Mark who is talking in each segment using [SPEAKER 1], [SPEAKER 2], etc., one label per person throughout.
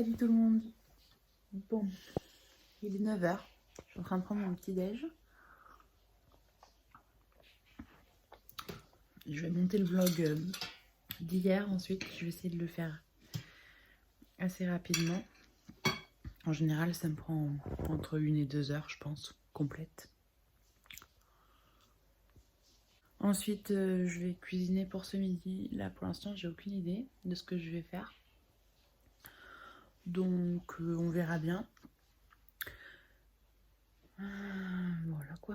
[SPEAKER 1] Salut tout le monde. Bon, il est 9h. Je suis en train de prendre mon petit déj. Je vais monter le vlog d'hier. Ensuite, je vais essayer de le faire assez rapidement. En général, ça me prend entre 1 et 2 heures, je pense, complète. Ensuite, je vais cuisiner pour ce midi. Là, pour l'instant, j'ai aucune idée de ce que je vais faire. Donc, on verra bien. Voilà quoi.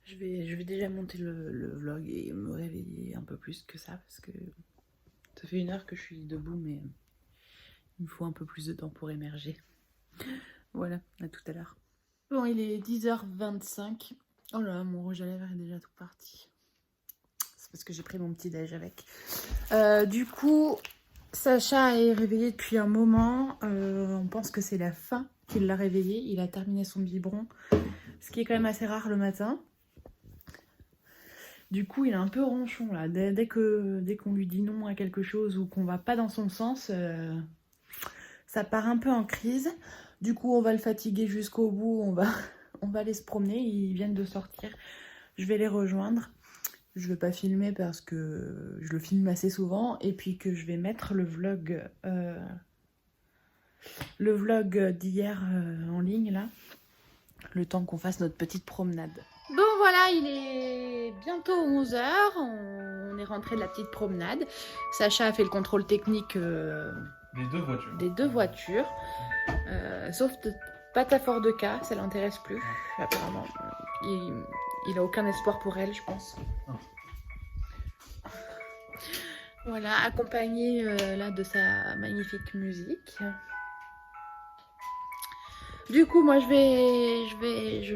[SPEAKER 1] Je vais déjà monter le vlog et me réveiller un peu plus que ça parce que ça fait 1 heure que je suis debout, mais il me faut un peu plus de temps pour émerger. Voilà, à tout à l'heure. Bon, il est 10h25. Oh là, mon rouge à lèvres est déjà tout parti. C'est parce que j'ai pris mon petit déj avec. Du coup, Sacha est réveillé depuis un moment. On pense que c'est la faim qui l'a réveillé. Il a terminé son biberon, ce qui est quand même assez rare le matin. Du coup, il est un peu ronchon là. Dès qu'on lui dit non à quelque chose ou qu'on va pas dans son sens, ça part un peu en crise. Du coup, on va le fatiguer jusqu'au bout. On va aller se promener. Ils viennent de sortir. Je vais les rejoindre. Je vais pas filmer parce que je le filme assez souvent et puis que je vais mettre le vlog d'hier en ligne là. Le temps qu'on fasse notre petite promenade. Bon voilà, il est bientôt 11h, on est rentré de la petite promenade. Sacha a fait le contrôle technique des deux voitures. Sauf Patafor de cas, ça l'intéresse plus apparemment. Il a aucun espoir pour elle, je pense. Voilà, accompagné là de sa magnifique musique. Du coup, moi, je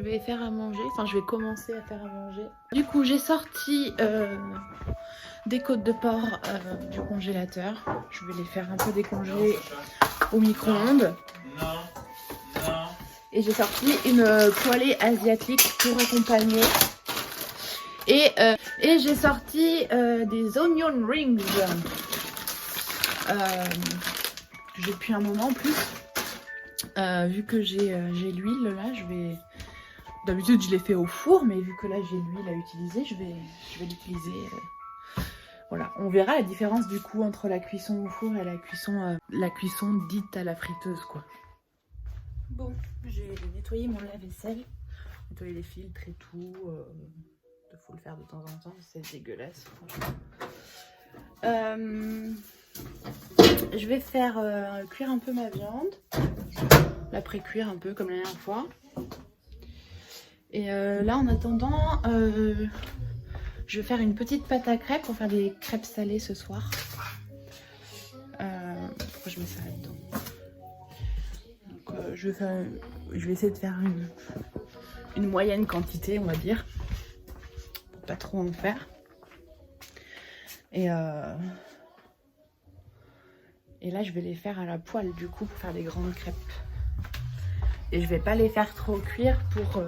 [SPEAKER 1] vais faire à manger. Enfin, je vais commencer à faire à manger. Du coup, j'ai sorti des côtes de porc du congélateur. Je vais les faire un peu décongeler au micro-ondes. Et j'ai sorti une poêlée asiatique pour accompagner. Et j'ai sorti des onion rings. J'ai depuis un moment en plus. Vu que j'ai l'huile là, d'habitude je l'ai fait au four, mais vu que là j'ai l'huile à utiliser, je vais l'utiliser. Voilà, on verra la différence du coup entre la cuisson au four et la cuisson dite à la friteuse quoi. Bon, j'ai nettoyé mon lave-vaisselle, nettoyé les filtres et tout. Il faut le faire de temps en temps, c'est dégueulasse franchement. Je vais faire cuire un peu ma viande. La pré-cuire un peu comme la dernière fois. Et là en attendant, je vais faire une petite pâte à crêpes pour faire des crêpes salées ce soir. Pourquoi je mets ça là-dedans? Donc je vais essayer de faire une moyenne quantité, on va dire. Pour pas trop en faire. Et là je vais les faire à la poêle du coup pour faire des grandes crêpes. Et je vais pas les faire trop cuire pour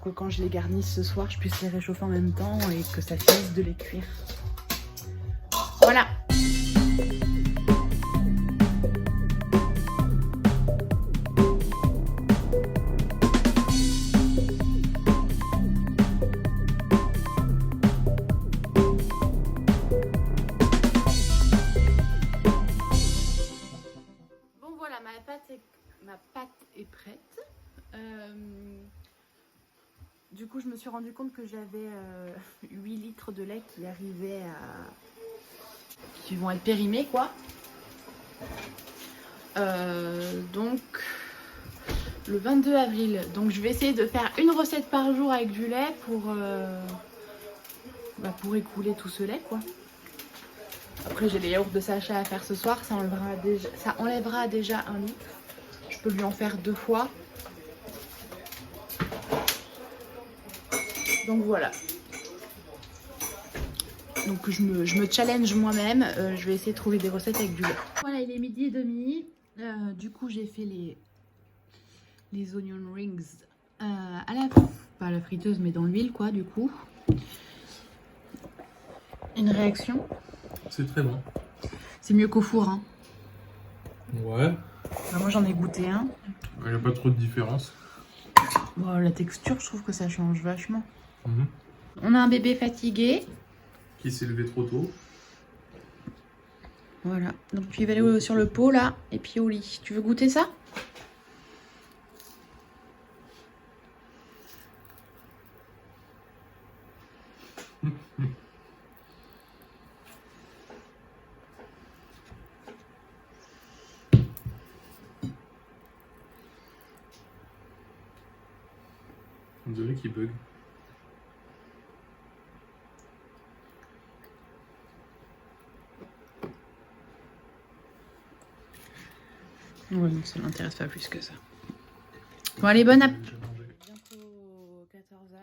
[SPEAKER 1] que quand je les garnisse ce soir, je puisse les réchauffer en même temps et que ça finisse de les cuire. Voilà. Bon voilà, ma pâte est prête. Du coup, je me suis rendu compte que j'avais 8 litres de lait qui vont être périmés, quoi. Donc, le 22 avril. Donc, je vais essayer de faire une recette par jour avec du lait pour écouler tout ce lait, quoi. Après, j'ai les yaourts de Sacha à faire ce soir. Ça enlèvera déjà 1 litre. Je peux lui en faire 2 fois. Donc voilà. Donc je me challenge moi-même. Je vais essayer de trouver des recettes avec du lait. Voilà, il est 12h30. Du coup, j'ai fait les onion rings pas à la friteuse, mais dans l'huile, quoi, du coup. Une réaction?
[SPEAKER 2] C'est très bon.
[SPEAKER 1] C'est mieux qu'au four, hein.
[SPEAKER 2] Ouais.
[SPEAKER 1] Bah, moi j'en ai goûté un.
[SPEAKER 2] Il n'y a pas trop de différence.
[SPEAKER 1] Bon, la texture, je trouve que ça change vachement.
[SPEAKER 2] Mhm.
[SPEAKER 1] On a un bébé fatigué.
[SPEAKER 2] Qui s'est levé trop tôt.
[SPEAKER 1] Voilà. Donc tu vas aller sur le pot là, et puis au lit. Tu veux goûter ça?
[SPEAKER 2] On dirait qu'il bug.
[SPEAKER 1] Ouais, non, ça l'intéresse pas plus que ça. Bon, allez, bonne app. Bientôt 14 h.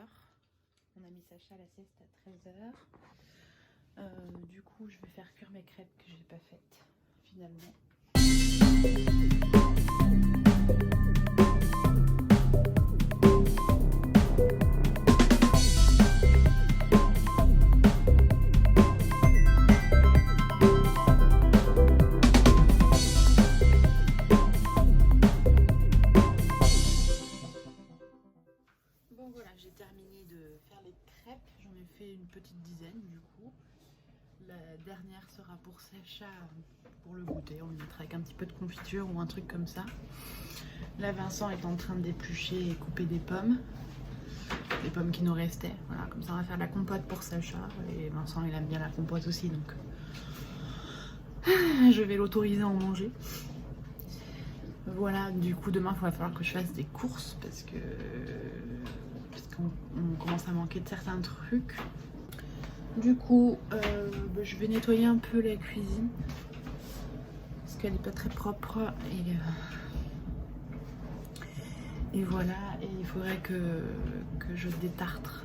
[SPEAKER 1] On a mis Sacha à la sieste à 13 h. Du coup, je vais faire cuire mes crêpes que j'ai pas faites finalement. Bon voilà, j'ai terminé de faire les crêpes. J'en ai fait une petite dizaine du coup. La dernière sera pour Sacha pour le goûter. On le mettra avec un petit peu de confiture ou un truc comme ça. Là, Vincent est en train d'éplucher et couper des pommes. Les pommes qui nous restaient. Voilà, comme ça on va faire la compote pour Sacha. Et Vincent il aime bien la compote aussi, donc je vais l'autoriser à en manger. Voilà, du coup demain il va falloir que je fasse des courses parce qu'on commence à manquer de certains trucs. Du coup, je vais nettoyer un peu la cuisine parce qu'elle n'est pas très propre et voilà. Et il faudrait que je détartre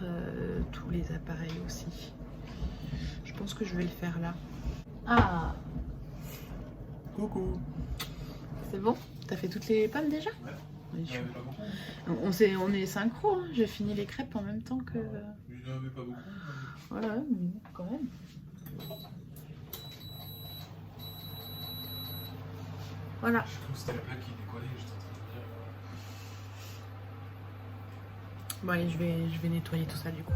[SPEAKER 1] tous les appareils aussi. Je pense que je vais le faire là. Ah,
[SPEAKER 2] Coucou.
[SPEAKER 1] c'est bon? T'as fait toutes les pommes déjà?
[SPEAKER 2] Ouais.
[SPEAKER 1] Oui,
[SPEAKER 2] On
[SPEAKER 1] on est synchro, hein. J'ai fini les crêpes en même temps que...
[SPEAKER 2] Mais il n'y en avait pas beaucoup.
[SPEAKER 1] Voilà, mais quand même. Voilà.
[SPEAKER 2] Je trouve que c'était la plaque qui décollait. J'étais en train de dire.
[SPEAKER 1] Bon allez, je vais nettoyer tout ça du coup.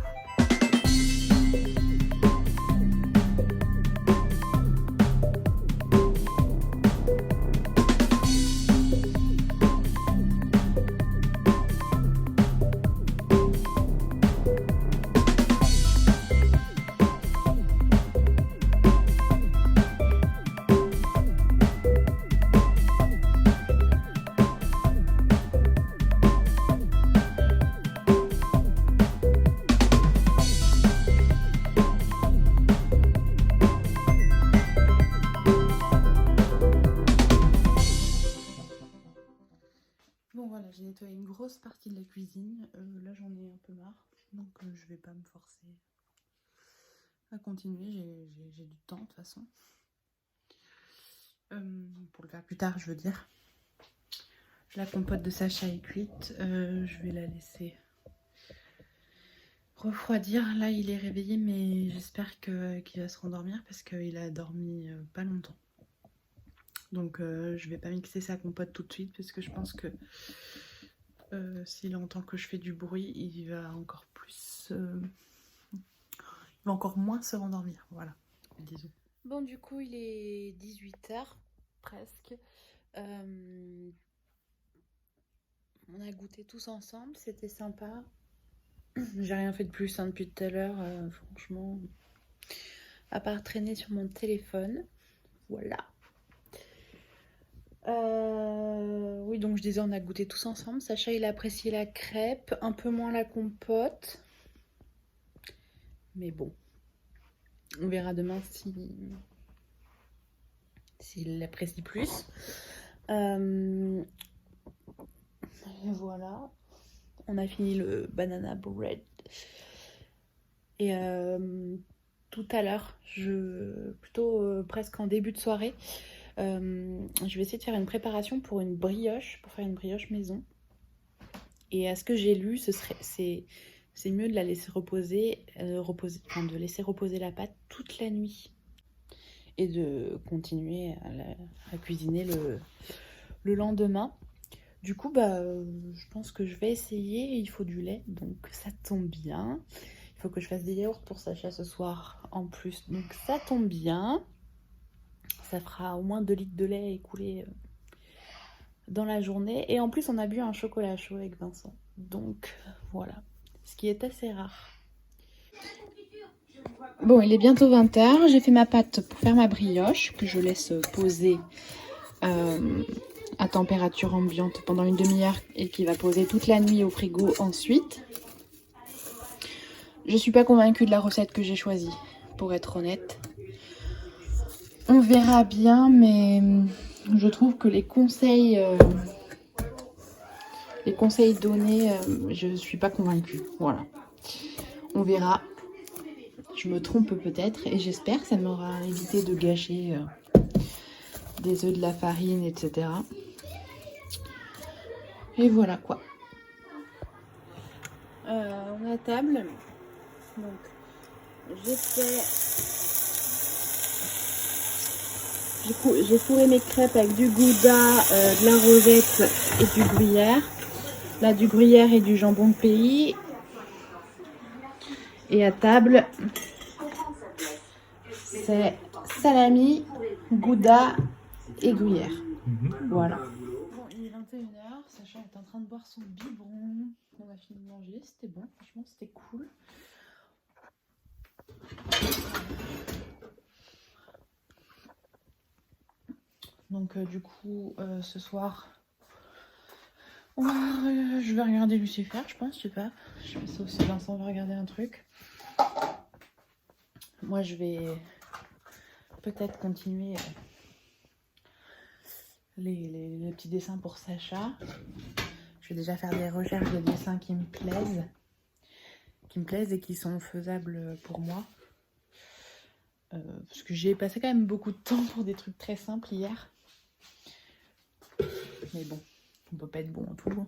[SPEAKER 1] Bon voilà, j'ai nettoyé une grosse partie de la cuisine. Là j'en ai un peu marre, donc je vais pas me forcer à continuer. J'ai du temps de toute façon. Pour le faire plus tard, je veux dire. La compote de Sacha est cuite. Je vais la laisser refroidir. Là il est réveillé, mais j'espère qu'il va se rendormir parce qu'il a dormi pas longtemps. Donc je vais pas mixer sa compote tout de suite parce que je pense que s'il entend que je fais du bruit, il va encore plus... il va encore moins se rendormir. Voilà, disons. Bon, du coup, il est 18 h presque. On a goûté tous ensemble, c'était sympa. J'ai rien fait de plus hein, depuis tout à l'heure, franchement. À part traîner sur mon téléphone. Voilà. Oui, donc je disais, on a goûté tous ensemble. Sacha, il a apprécié la crêpe, un peu moins la compote. Mais bon, on verra demain s'il l'apprécie plus. Voilà. On a fini le banana bread. Et tout à l'heure, plutôt presque en début de soirée, je vais essayer de faire une préparation pour une brioche, pour faire une brioche maison. Et à ce que j'ai lu, c'est mieux de la laisser reposer, de laisser reposer la pâte toute la nuit. Et de continuer à cuisiner le lendemain. Du coup, je pense que je vais essayer. Il faut du lait, donc ça tombe bien. Il faut que je fasse des yaourts pour Sacha ce soir en plus, donc ça tombe bien. Ça fera au moins 2 litres de lait écoulé dans la journée. Et en plus, on a bu un chocolat chaud avec Vincent. Donc voilà, ce qui est assez rare. Bon, il est bientôt 20h. J'ai fait ma pâte pour faire ma brioche que je laisse poser à température ambiante pendant une demi-heure et qui va poser toute la nuit au frigo ensuite. Je suis pas convaincue de la recette que j'ai choisie, pour être honnête. On verra bien, mais je trouve que les conseils donnés, je suis pas convaincue. Voilà. On verra. Je me trompe peut-être et j'espère que ça m'aura évité de gâcher des œufs, de la farine, etc. Et voilà quoi. On est à table. Donc, j'ai fourré mes crêpes avec du gouda, de la rosette et du gruyère. Là, du gruyère et du jambon de pays. Et à table, c'est salami, gouda et gruyère. Voilà. Bon, il est 21h, Sacha est en train de boire son biberon. On a fini de manger, c'était bon, franchement c'était cool. Donc du coup, ce soir, je vais regarder Lucifer, je pense, je sais pas. Je sais pas si aussi Vincent va regarder un truc. Moi je vais peut-être continuer les petits dessins pour Sacha. Je vais déjà faire des recherches de dessins qui me plaisent et qui sont faisables pour moi. Parce que j'ai passé quand même beaucoup de temps pour des trucs très simples hier. Mais bon, on peut pas être bon en tout.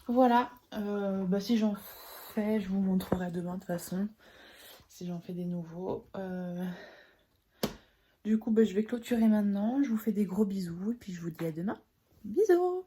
[SPEAKER 1] Voilà, si j'en fais, je vous montrerai demain de toute façon. Si j'en fais des nouveaux. Du coup, je vais clôturer maintenant. Je vous fais des gros bisous et puis je vous dis à demain. Bisous!